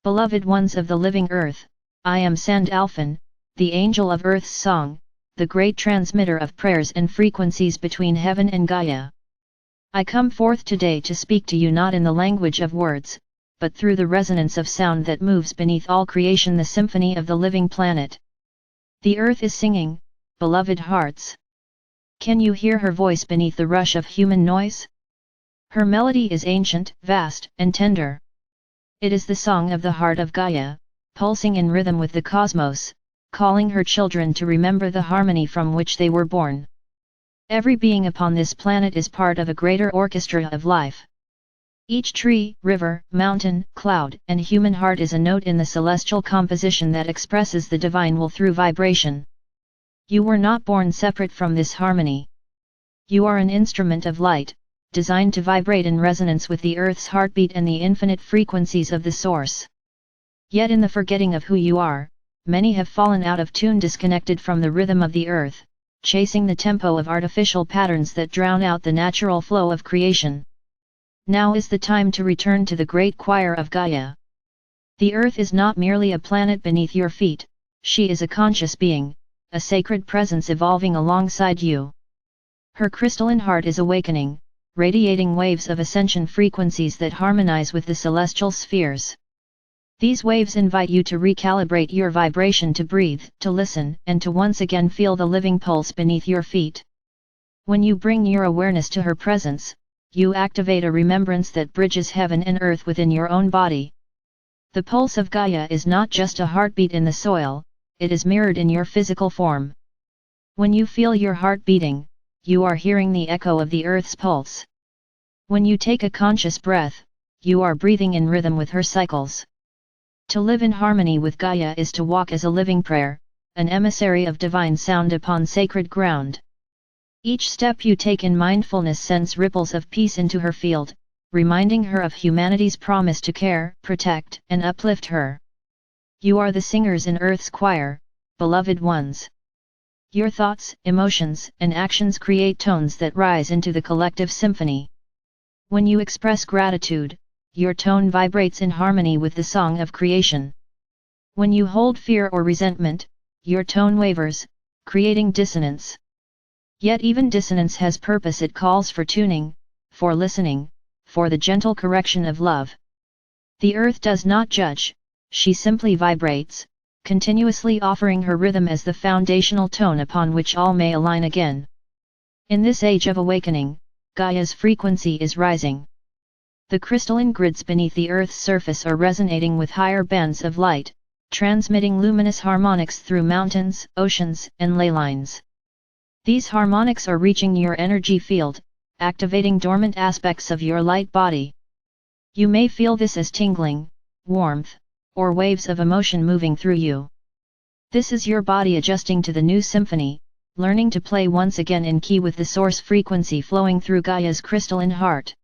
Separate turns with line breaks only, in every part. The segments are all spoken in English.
Beloved ones of the living earth, I am Sandalphon, the angel of earth's song, the great transmitter of prayers and frequencies between heaven and Gaia. I come forth today to speak to you not in the language of words, but through the resonance of sound that moves beneath all creation, the symphony of the living planet. The earth is singing, beloved hearts. Can you hear her voice beneath the rush of human noise? Her melody is ancient, vast, and tender. It is the song of the heart of Gaia, pulsing in rhythm with the cosmos, calling her children to remember the harmony from which they were born. Every being upon this planet is part of a greater orchestra of life. Each tree, river, mountain, cloud, and human heart is a note in the celestial composition that expresses the divine will through vibration. You were not born separate from this harmony. You are an instrument of light, designed to vibrate in resonance with the earth's heartbeat and the infinite frequencies of the source. Yet in the forgetting of who you are, many have fallen out of tune, disconnected from the rhythm of the earth, chasing the tempo of artificial patterns that drown out the natural flow of creation. Now is the time to return to the great choir of Gaia. The earth is not merely a planet beneath your feet, she is a conscious being, a sacred presence evolving alongside you. Her crystalline heart is awakening, radiating waves of ascension frequencies that harmonize with the celestial spheres. These waves invite you to recalibrate your vibration, to breathe, to listen, and to once again feel the living pulse beneath your feet. When you bring your awareness to her presence, you activate a remembrance that bridges heaven and earth within your own body. The pulse of Gaia is not just a heartbeat in the soil, it is mirrored in your physical form. When you feel your heart beating, you are hearing the echo of the earth's pulse. When you take a conscious breath, you are breathing in rhythm with her cycles. To live in harmony with Gaia is to walk as a living prayer, an emissary of divine sound upon sacred ground. Each step you take in mindfulness sends ripples of peace into her field, reminding her of humanity's promise to care, protect, and uplift her. You are the singers in Earth's choir, beloved ones. Your thoughts, emotions, and actions create tones that rise into the collective symphony. When you express gratitude, your tone vibrates in harmony with the song of creation. When you hold fear or resentment, your tone wavers, creating dissonance. Yet even dissonance has purpose. It calls for tuning, for listening, for the gentle correction of love. The earth does not judge, she simply vibrates, continuously offering her rhythm as the foundational tone upon which all may align again. In this age of awakening, Gaia's frequency is rising. The crystalline grids beneath the Earth's surface are resonating with higher bands of light, transmitting luminous harmonics through mountains, oceans, and ley lines. These harmonics are reaching your energy field, activating dormant aspects of your light body. You may feel this as tingling, warmth, or waves of emotion moving through you. This is your body adjusting to the new symphony, learning to play once again in key with the source frequency flowing through Gaia's crystalline heart.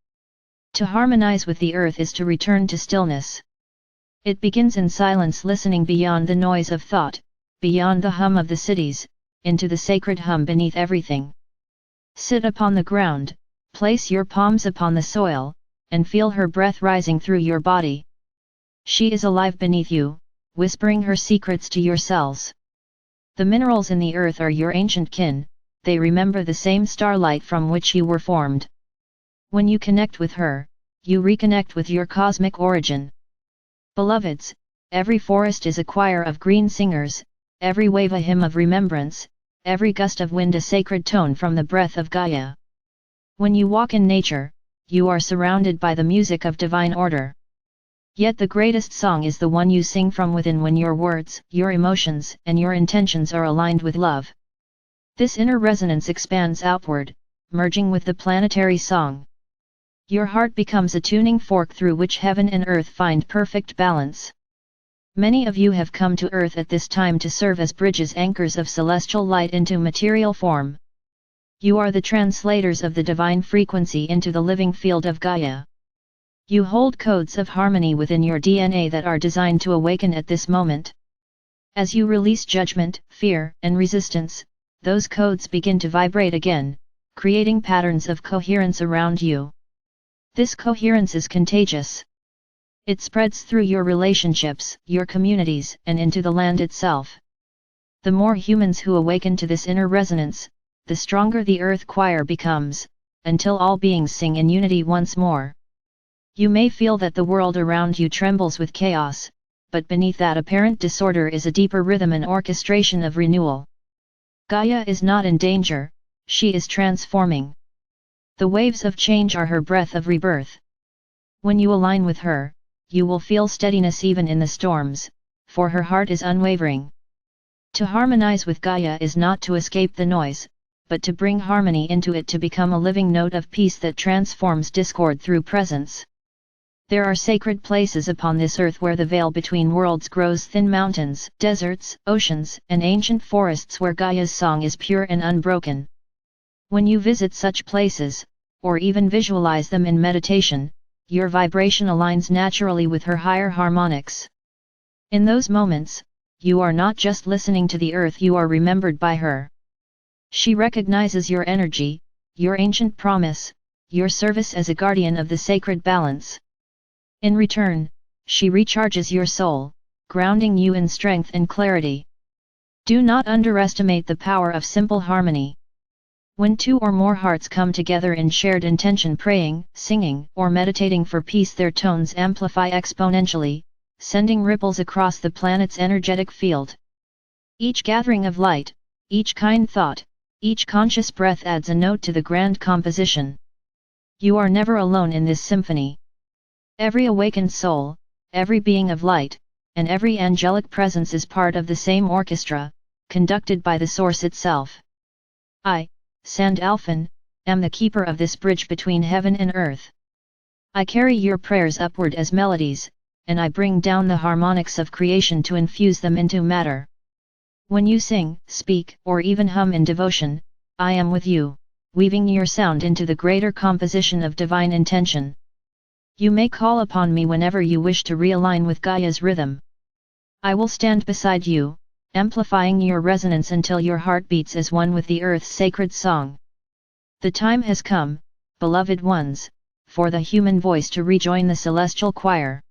To harmonize with the earth is to return to stillness. It begins in silence, listening beyond the noise of thought, beyond the hum of the cities, into the sacred hum beneath everything. Sit upon the ground, place your palms upon the soil, and feel her breath rising through your body. She is alive beneath you, whispering her secrets to your cells. The minerals in the earth are your ancient kin, they remember the same starlight from which you were formed. When you connect with her, you reconnect with your cosmic origin. Beloveds, every forest is a choir of green singers, every wave a hymn of remembrance, every gust of wind a sacred tone from the breath of Gaia. When you walk in nature, you are surrounded by the music of divine order. Yet the greatest song is the one you sing from within, when your words, your emotions, and your intentions are aligned with love. This inner resonance expands outward, merging with the planetary song. Your heart becomes a tuning fork through which heaven and earth find perfect balance. Many of you have come to earth at this time to serve as bridges, anchors of celestial light into material form. You are the translators of the divine frequency into the living field of Gaia. You hold codes of harmony within your DNA that are designed to awaken at this moment. As you release judgment, fear, and resistance, those codes begin to vibrate again, creating patterns of coherence around you. This coherence is contagious. It spreads through your relationships, your communities, and into the land itself. The more humans who awaken to this inner resonance, the stronger the earth choir becomes, until all beings sing in unity once more. You may feel that the world around you trembles with chaos, but beneath that apparent disorder is a deeper rhythm and orchestration of renewal. Gaia is not in danger, she is transforming. The waves of change are her breath of rebirth. When you align with her, you will feel steadiness even in the storms, for her heart is unwavering. To harmonize with Gaia is not to escape the noise, but to bring harmony into it, to become a living note of peace that transforms discord through presence. There are sacred places upon this earth where the veil between worlds grows thin: mountains, deserts, oceans, and ancient forests where Gaia's song is pure and unbroken. When you visit such places, or even visualize them in meditation, your vibration aligns naturally with her higher harmonics. In those moments, you are not just listening to the earth, you are remembered by her. She recognizes your energy, your ancient promise, your service as a guardian of the sacred balance. In return, she recharges your soul, grounding you in strength and clarity. Do not underestimate the power of simple harmony. When two or more hearts come together in shared intention, praying, singing, or meditating for peace, their tones amplify exponentially, sending ripples across the planet's energetic field. Each gathering of light, each kind thought, each conscious breath adds a note to the grand composition. You are never alone in this symphony. Every awakened soul, every being of light, and every angelic presence is part of the same orchestra, conducted by the Source itself. I, Sandalphon, am the keeper of this bridge between heaven and earth. I carry your prayers upward as melodies, and I bring down the harmonics of creation to infuse them into matter. When you sing, speak, or even hum in devotion, I am with you, weaving your sound into the greater composition of divine intention. You may call upon me whenever you wish to realign with Gaia's rhythm. I will stand beside you, amplifying your resonance until your heart beats as one with the earth's sacred song. The time has come, beloved ones, for the human voice to rejoin the celestial choir.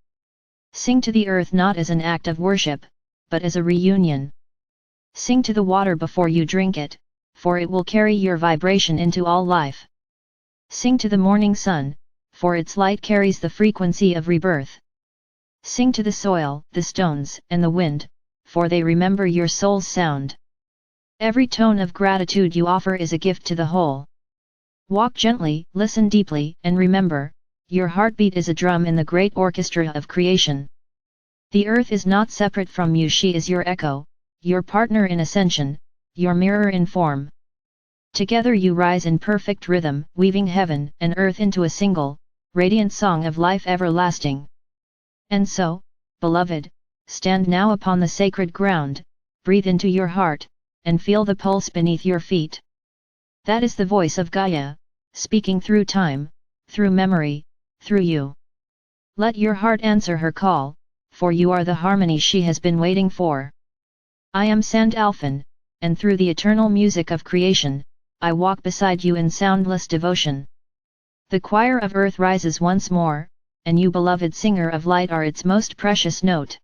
Sing to the earth not as an act of worship, but as a reunion. Sing to the water before you drink it, for it will carry your vibration into all life. Sing to the morning sun, for its light carries the frequency of rebirth. Sing to the soil, the stones, and the wind, for they remember your soul's sound. Every tone of gratitude you offer is a gift to the whole. Walk gently, listen deeply, and remember, your heartbeat is a drum in the great orchestra of creation. The earth is not separate from you, she is your echo, your partner in ascension, your mirror in form. Together you rise in perfect rhythm, weaving heaven and earth into a single, radiant song of life everlasting. And so, beloved, stand now upon the sacred ground, breathe into your heart, and feel the pulse beneath your feet. That is the voice of Gaia, speaking through time, through memory, through you. Let your heart answer her call, for you are the harmony she has been waiting for. I am Sandalphon, and through the eternal music of creation, I walk beside you in soundless devotion. The choir of earth rises once more, and you, beloved singer of light, are its most precious note.